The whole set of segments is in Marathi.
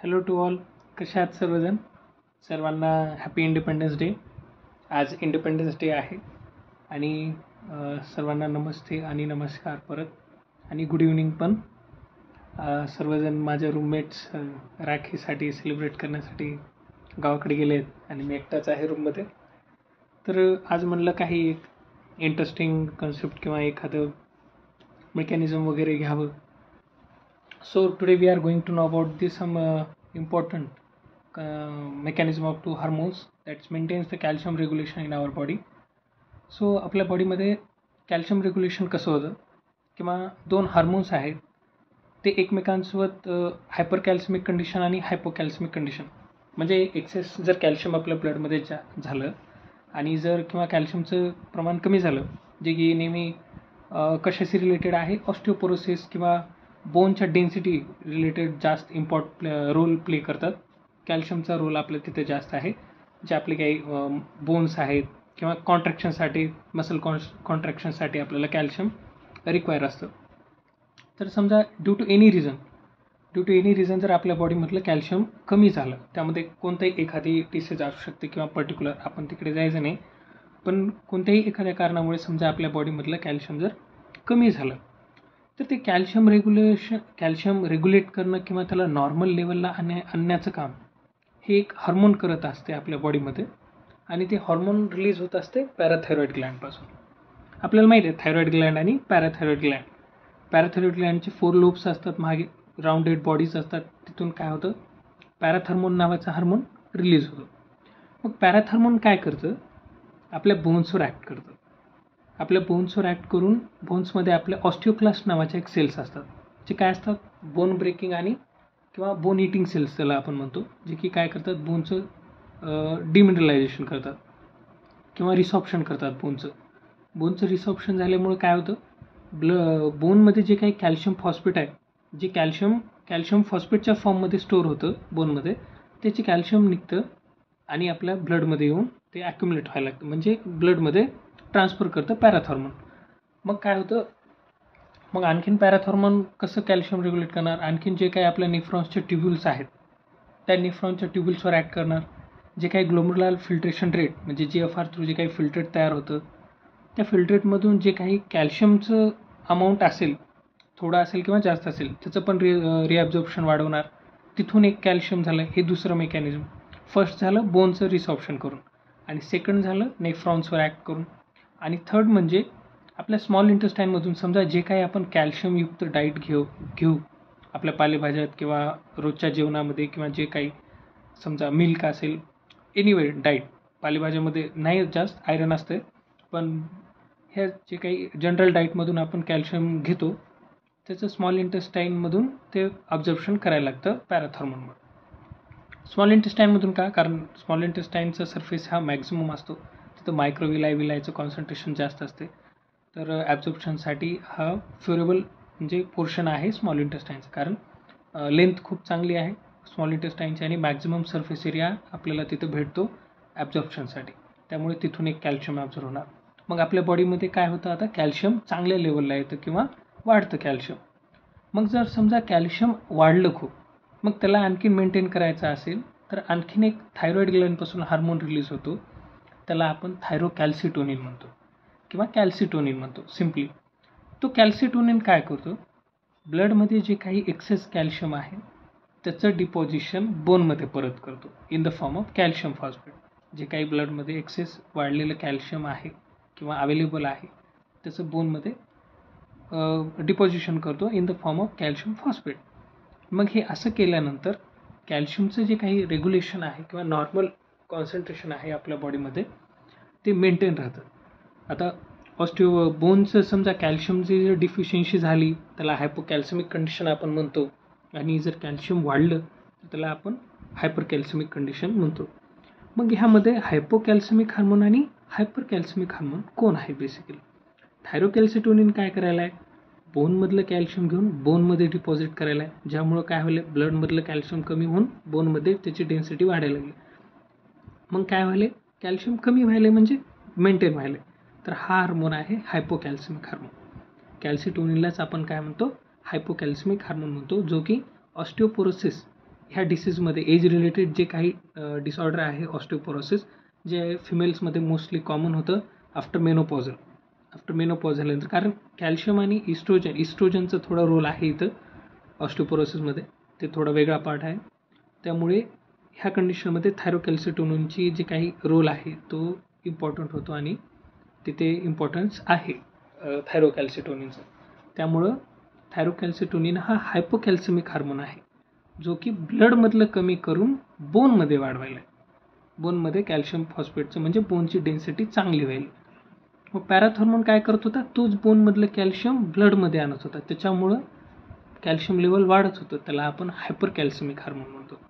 Hello to all. कसे आहात सर्वजण? सर्वांना हॅपी इंडिपेंडन्स डे. आज इंडिपेंडन्स डे आहे आणि सर्वांना नमस्ते आणि नमस्कार परत आणि गुड इव्हनिंग पण. सर्वजण माझ्या रूममेट्स राखीसाठी सेलिब्रेट करण्यासाठी गावाकडे गेले आहेत आणि मी एकटाच आहे रूममध्ये. तर आज म्हणलं काही एक इंटरेस्टिंग कन्सेप्ट किंवा एखादं मेकॅनिझम वगैरे घ्यावं. So today we are going to know about this some important mechanism of two hormones that maintains the calcium regulation in our body. So आपल्या बॉडीमध्ये कॅल्शियम रेग्युलेशन कसं होतं किंवा दोन हार्मोन्स आहेत ते एकमेकांसोबत हायपर कॅल्सिमिक कंडिशन आणि हायपोकॅल्सिमिक कंडिशन म्हणजे एक्सेस जर कॅल्शियम आपल्या ब्लडमध्ये झालं आणि जर किंवा कॅल्शियमचं प्रमाण कमी झालं जे की नेहमी कशाशी रिलेटेड आहे ऑस्टिओपोरोसिस किंवा बोनच्या डेन्सिटी रिलेटेड जास्त रोल प्ले करतात. कॅल्शियमचा रोल आपल्या तिथे जास्त आहे. जे आपले काही बोन्स आहेत किंवा कॉन्ट्रॅक्शनसाठी मसल कॉन्ट्रॅक्शनसाठी आपल्याला कॅल्शियम रिक्वायर असतं. तर समजा ड्यू टू एनी रिझन जर आपल्या बॉडीमधलं कॅल्शियम कमी झालं, त्यामध्ये कोणताही एखादी डिसीज असू शकते किंवा पर्टिक्युलर आपण तिकडे जायचं नाही, पण कोणत्याही एखाद्या कारणामुळे समजा आपल्या बॉडीमधलं कॅल्शियम जर कमी झालं तर ते कॅल्शियम रेग्युलेट करणं किंवा त्याला नॉर्मल लेवलला आणण्याचं काम हे एक हार्मोन करत असते आपल्या बॉडीमध्ये आणि ते हार्मोन रिलीज होत असते पॅराथायरॉइड ग्लँडपासून. आपल्याला माहिती आहे थायरॉइड ग्लँड आणि पॅराथायरॉइड ग्लँड. पॅराथायरॉइड ग्लँडचे 4 लोब्स असतात, मागे राऊंडेड बॉडीज असतात. तिथून काय होतं, पॅराथार्मोन नावाचा हार्मोन रिलीज होतो. मग पॅराथार्मोन काय करतं, आपल्या बोन्सवर ॲक्ट करतं. आपल्या बोन्सवर ॲक्ट करून बोन्समध्ये आपल्या ऑस्टिओक्लास्ट नावाच्या एक सेल्स असतात जे काय असतात, बोन ब्रेकिंग आणि किंवा बोन इटिंग सेल्स त्याला आपण म्हणतो, जे की काय करतात, बोनचं डिमिनरलायझेशन करतात किंवा रिसॉप्शन करतात. बोनचं रिसॉप्शन झाल्यामुळे काय होतं, बोनमध्ये जे काही कॅल्शियम फॉस्फेट आहे, जे कॅल्शियम फॉस्फेटच्या फॉर्ममध्ये स्टोअर होतं बोनमध्ये, त्याचे कॅल्शियम निघतं आणि आपल्या ब्लडमध्ये येऊन ते ॲक्युमुलेट व्हायला लागतं, म्हणजे ब्लडमध्ये ट्रान्सफर करतं पॅराथॉर्मोन. मग काय होतं, मग आणखीन पॅराथॉर्मोन कसं कॅल्शियम रेग्युलेट करणार, आणखीन जे काही आपल्या निफ्रॉन्सचे ट्युब्युल्स आहेत त्या निफ्रॉन्सच्या ट्युब्युल्सवर ॲक्ट करणार. जे काही ग्लोमेरुलर फिल्ट्रेशन रेट म्हणजे GFR थ्रू जे काही फिल्ट्रेट तयार होतं, त्या फिल्ट्रेटमधून जे काही कॅल्शियमचं अमाऊंट असेल, थोडं असेल किंवा जास्त असेल, त्याचं पण रिॲब्झॉर्प्शन वाढवणार. तिथून एक कॅल्शियम झालं, हे दुसरं मेकॅनिझम. फर्स्ट झालं बोनचं रिसॉप्शन करून आणि सेकंड झालं नेफ्रॉन्सवर ॲक्ट करून आणि थर्ड म्हणजे आपल्या स्मॉल इंटेस्टाईनमधून समजा जे काही आपण कॅल्शियमयुक्त डाईट घेऊ आपल्या पालेभाज्यात किंवा रोजच्या जेवणामध्ये किंवा जे काही समजा मिल्क असेल, एनिवे डाईट, पालेभाज्यामध्ये नाही जास्त आयरन असते, पण ह्या जे काही जनरल डाईटमधून आपण कॅल्शियम घेतो त्याचं स्मॉल इंटेस्टाईनमधून ते अब्झॉर्प्शन करायला लागतं पॅराथॉर्मोनवर. स्मॉल इंटेस्टाईनमधून का, कारण स्मॉल इंटेस्टाईनचा सरफेस हा मॅक्झिमम असतो, तिथं मायक्रोविलायचं कॉन्सन्ट्रेशन जास्त असते. तर ॲब्झॉर्प्शनसाठी हा फेवरेबल म्हणजे पोर्शन आहे स्मॉल इंटेस्टाईनचं, कारण लेंथ खूप चांगली आहे स्मॉल इंटेस्टाईनची आणि मॅक्झिमम सरफेस एरिया आपल्याला तिथं भेटतो ॲब्झॉर्प्शनसाठी. त्यामुळे तिथून एक कॅल्शियम ॲब्झॉर्ब होणार. मग आपल्या बॉडीमध्ये काय होतं, आता कॅल्शियम चांगल्या लेवलला येतं किंवा वाढतं कॅल्शियम. मग जर समजा कॅल्शियम वाढलं खूप, मग त्याला आणखीन मेंटेन करायचं असेल तर आणखीन एक थायरॉइड ग्लँडपासून हार्मोन रिलीज होतो, त्याला आपण थायरोकॅल्सिटोनिन म्हणतो किंवा कॅल्सिटोनिन म्हणतो सिम्पली. तो कॅल्सिटोनिन काय करतो, ब्लडमध्ये जे काही एक्सेस कॅल्शियम आहे त्याचं डिपॉझिशन बोनमध्ये परत करतो in the form of calcium phosphate. जे काही ब्लडमध्ये एक्सेस वाढलेलं कॅल्शियम आहे किंवा अवेलेबल आहे त्याचं बोनमध्ये डिपॉझिशन करतो in the form of calcium phosphate. मग हे असं केल्यानंतर कॅल्शियमचं जे काही रेग्युलेशन आहे किंवा नॉर्मल कॉन्सन्ट्रेशन आहे आपल्या बॉडीमध्ये ते मेंटेन राहतं. आता बोनचं समजा कॅल्शियमची जर डिफिशियन्सी झाली त्याला हायपोकॅल्सिमिक कंडिशन आपण म्हणतो, आणि जर कॅल्शियम वाढलं तर त्याला आपण हायपर कॅल्सिमिक कंडिशन म्हणतो. मग ह्यामध्ये हायपोकॅल्सिमिक हार्मोन आणि हायपर कॅल्सिमिक हार्मोन कोण आहे बेसिकली. थायरोकॅल्सिटोनिन काय करायला आहे, बोनमधलं कॅल्शियम घेऊन बोनमध्ये डिपॉझिट करायला आहे, ज्यामुळं काय व्हायला, ब्लडमधलं कॅल्शियम कमी होऊन बोनमध्ये त्याची डेन्सिटी वाढायला लागली. मग काय व्हायले, कॅल्शियम कमी व्हायला म्हणजे मेंटेन व्हायला. तर हा हार्मोन आहे हायपोकॅल्सिमिक हार्मोन. कॅल्सिटोनिनलाच आपण काय म्हणतो, हायपोकॅल्सिमिक हार्मोन म्हणतो, जो की ऑस्टिओपोरोसिस ह्या डिसीजमध्ये एज रिलेटेड जे काही डिसऑर्डर आहे ऑस्टिओपोरोसिस, जे फिमेल्समध्ये मोस्टली कॉमन होतं आफ्टर मेनोपॉज झाल्यानंतर. कारण कॅल्शियम आणि इस्ट्रोजनचा थोडा रोल आहे इथं ऑस्टिओपोरोसिसमध्ये, ते थोडा वेगळा पार्ट आहे. त्यामुळे ह्या कंडिशनमध्ये थायरोकॅल्सिटोनिनची जे काही रोल आहे तो इम्पॉर्टंट होतो आणि तिथे इम्पॉर्टन्स आहे थायरोकॅल्सिटोनिनचं. त्यामुळं थायरोकॅल्सिटोनिन हा हायपोकॅल्सिमिक हार्मोन आहे, जो की ब्लडमधलं कमी करून बोनमध्ये वाढवायला आहे. बोनमध्ये कॅल्शियम फॉस्फेटचं म्हणजे बोनची डेन्सिटी चांगली होईल. मग पॅराथॉर्मोन काय करत होता, तोच बोनमधलं कॅल्शियम ब्लडमध्ये आणत होता. त्याच्यामुळं कॅल्शियम लेवल वाढत होतं. त्याला आपण हायपर कॅल्सिमिक हार्मोन म्हणतो.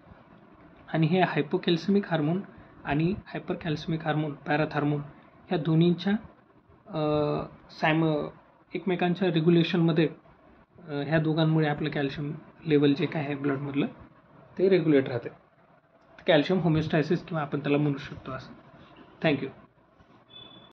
आणि हे हायपोकॅल्सिमिक हार्मोन आणि हायपर कॅल्सिमिक हार्मोन पॅराथॉर्मोन ह्या दोन्हींच्या एकमेकांच्या रेग्युलेशनमध्ये ह्या दोघांमुळे आपलं कॅल्शियम लेवल जे काय आहे ब्लडमधलं ते रेग्युलेट राहते. कॅल्शियम होमिओस्टॅसिस किंवा आपण त्याला म्हणू शकतो असं. थँक्यू.